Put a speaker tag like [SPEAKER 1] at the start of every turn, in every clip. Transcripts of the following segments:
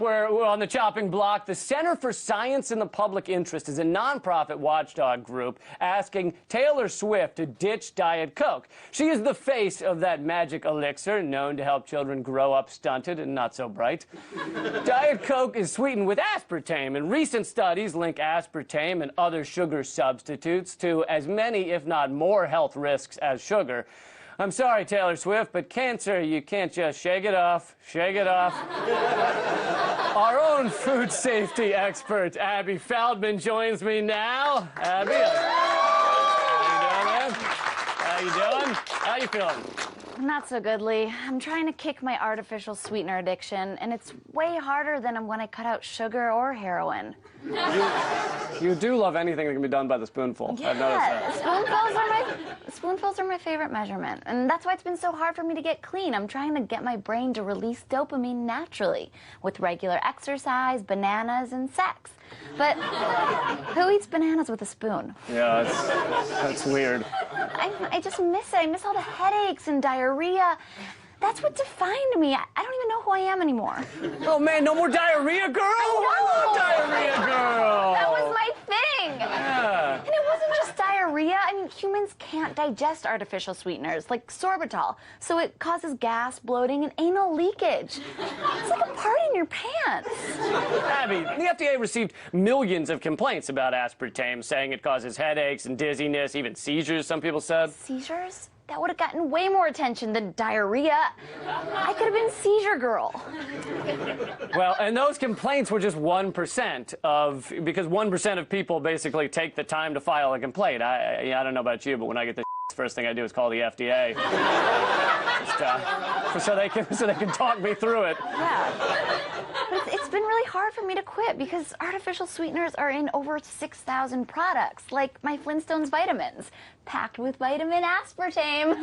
[SPEAKER 1] we're on the chopping block. The Center for Science in the Public Interest is a nonprofit watchdog group asking Taylor Swift to ditch Diet Coke. She is the face of that magic elixir known to help children grow up stunted and not so bright. Diet Coke is sweetened with aspartame, and recent studies link aspartame and other sugar substitutes to as many, if not more, health risks as sugar. I'm sorry, Taylor Swift, but cancer, you can't just shake it off, shake it off. Our own food safety expert, Abby Feldman, joins me now. Abby, how you doing, man? How you doing? How you feeling?
[SPEAKER 2] Not so good, Lee. I'm trying to kick my artificial sweetener addiction, and it's way harder than when I cut out sugar or heroin.
[SPEAKER 1] You do love anything that can be done by the spoonful.
[SPEAKER 2] Yeah,
[SPEAKER 1] I've noticed that.
[SPEAKER 2] Spoonfuls are my favorite measurement, and that's why it's been so hard for me to get clean. I'm trying to get my brain to release dopamine naturally with regular exercise, bananas, and sex. But who eats bananas with a spoon?
[SPEAKER 1] Yeah, that's weird.
[SPEAKER 2] I just miss it. I miss all the headaches and diarrhea. That's what defined me. I don't even know who I am anymore.
[SPEAKER 1] Oh, man, no more diarrhea, girl? I love diarrhea, girl.
[SPEAKER 2] That was my thing.
[SPEAKER 1] Yeah.
[SPEAKER 2] And it wasn't just diarrhea. I mean, humans can't digest artificial sweeteners like sorbitol, so it causes gas, bloating, and anal leakage. It's like a party in your pants.
[SPEAKER 1] Abby, the FDA received millions of complaints about aspartame, saying it causes headaches and dizziness, even seizures, some people said.
[SPEAKER 2] Seizures? That would have gotten way more attention than diarrhea. I could have been seizure girl.
[SPEAKER 1] Well, and those complaints were just 1% of, because 1% of people basically take the time to file a complaint. I don't know about you, but when I get this, first thing I do is call the FDA. Just, so they can talk me through it.
[SPEAKER 2] Yeah. But it's been really hard for me to quit because artificial sweeteners are in over 6,000 products, like my Flintstones vitamins, packed with vitamin aspartame.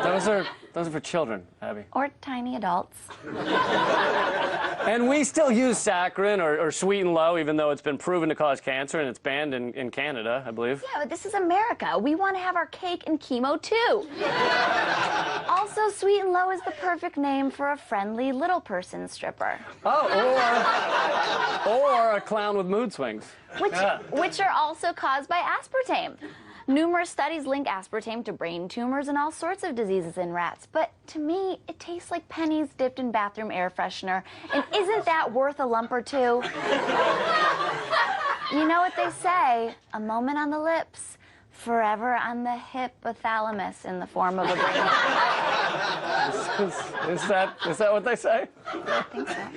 [SPEAKER 1] Those are for children, Abby.
[SPEAKER 2] Or tiny adults.
[SPEAKER 1] And we still use saccharin or sweet and low, even though it's been proven to cause cancer and it's banned in Canada, I believe.
[SPEAKER 2] Yeah, but this is America. We want to have our cake and chemo, too. Also, Sweet and Low is the perfect name for a friendly little person stripper.
[SPEAKER 1] Oh, or a clown with mood swings.
[SPEAKER 2] Which are also caused by aspartame. Numerous studies link aspartame to brain tumors and all sorts of diseases in rats. But to me, it tastes like pennies dipped in bathroom air freshener. And isn't that worth a lump or two? You know what they say, a moment on the lips, forever on the hypothalamus in the form of a brain.
[SPEAKER 1] Is that what they say?
[SPEAKER 2] I think so.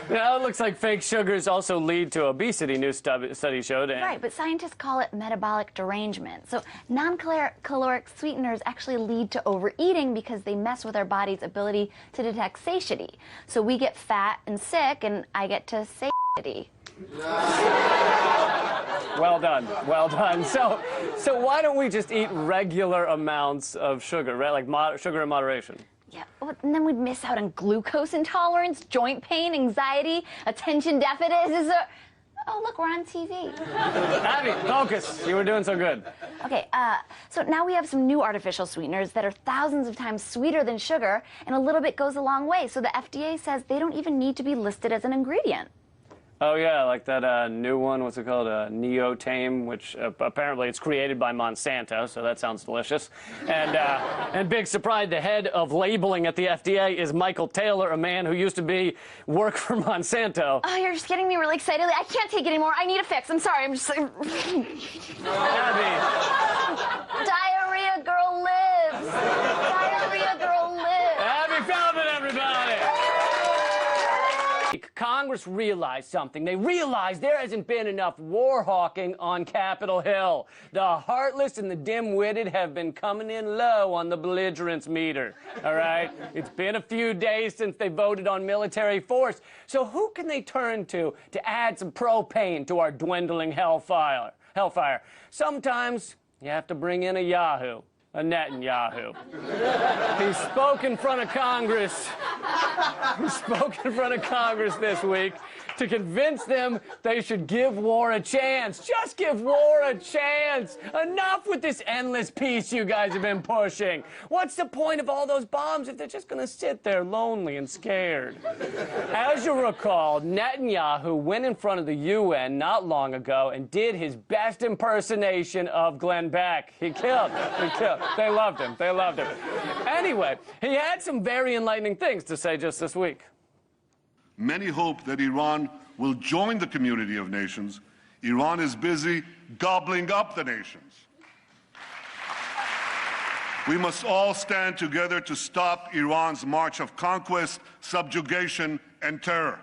[SPEAKER 1] Yeah, it looks like fake sugars also lead to obesity, new study showed.
[SPEAKER 2] Right, but scientists call it metabolic derangement. So non-caloric sweeteners actually lead to overeating because they mess with our body's ability to detect satiety. So we get fat and sick, and I get to satiety.
[SPEAKER 1] Well done, well done. So why don't we just eat regular amounts of sugar, right? Like sugar in moderation?
[SPEAKER 2] Yeah, well, and then we'd miss out on glucose intolerance, joint pain, anxiety, attention deficit. Oh, look, we're on TV.
[SPEAKER 1] Abby, focus. You were doing so good.
[SPEAKER 2] Okay, so now we have some new artificial sweeteners that are thousands of times sweeter than sugar, and a little bit goes a long way. So the FDA says they don't even need to be listed as an ingredient.
[SPEAKER 1] Oh, yeah, like that new one, what's it called, Neotame, which apparently it's created by Monsanto, so that sounds delicious. And big surprise, the head of labeling at the FDA is Michael Taylor, a man who used to work for Monsanto.
[SPEAKER 2] Oh, you're just getting me really excited. I can't take it anymore. I need a fix. I'm sorry. I'm just...
[SPEAKER 1] Abby.
[SPEAKER 2] Diarrhea girl lives. Diarrhea girl lives.
[SPEAKER 1] Abby Feldman, everybody. Congress realized something. They realized there hasn't been enough war hawking on Capitol Hill. The heartless and the dim-witted have been coming in low on the belligerence meter, all right? It's been a few days since they voted on military force. So who can they turn to add some propane to our dwindling hellfire? Sometimes you have to bring in a Yahoo. A Netanyahu. He spoke in front of Congress who spoke in front of Congress this week to convince them they should give war a chance. Just give war a chance. Enough with this endless peace you guys have been pushing. What's the point of all those bombs if they're just going to sit there lonely and scared? As you recall, Netanyahu went in front of the UN not long ago and did his best impersonation of Glenn Beck. He killed. He killed. They loved him. They loved him. Anyway, he had some very enlightening things to say just this week.
[SPEAKER 3] Many hope that Iran will join the community of nations. Iran is busy gobbling up the nations. We must all stand together to stop Iran's march of conquest, subjugation, and terror.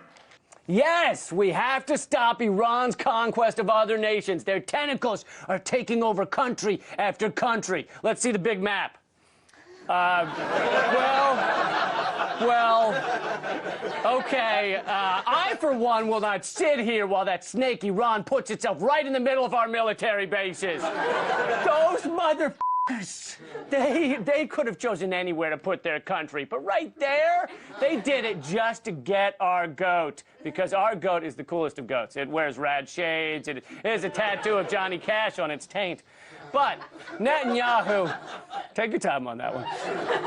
[SPEAKER 1] Yes, we have to stop Iran's conquest of other nations. Their tentacles are taking over country after country. Let's see the big map. Okay, I, for one, will not sit here while that snake Iran puts itself right in the middle of our military bases. Those motherfuckers, they could have chosen anywhere to put their country, but right there, they did it just to get our goat, because our goat is the coolest of goats. It wears rad shades, it has a tattoo of Johnny Cash on its taint. But Netanyahu, take your time on that one.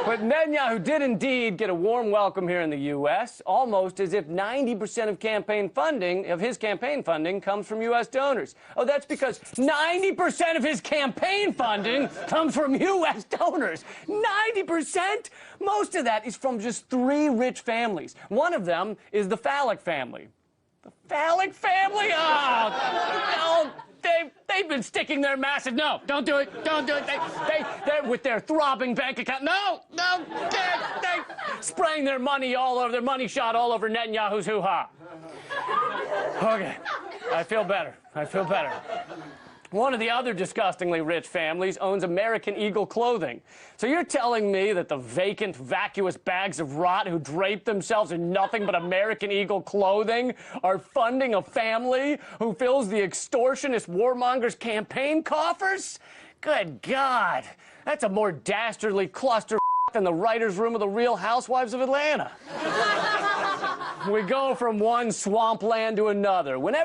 [SPEAKER 1] But Netanyahu did indeed get a warm welcome here in the U.S., almost as if 90% of his campaign funding comes from U.S. donors. Oh, that's because 90% of his campaign funding comes from U.S. donors. 90%? Most of that is from just 3 rich families. One of them is the phallic family. The phallic family? Oh, no. They've been sticking their massive, no, don't do it, don't do it. They're with their throbbing bank account, no, they spraying their money shot all over Netanyahu's hoo-ha. Okay, I feel better. One of the other disgustingly rich families owns American Eagle clothing. So you're telling me that the vacant, vacuous bags of rot who drape themselves in nothing but American Eagle clothing are funding a family who fills the extortionist warmongers' campaign coffers? Good God. That's a more dastardly cluster than the writer's room of the Real Housewives of Atlanta. We go from one swampland to another. Whenever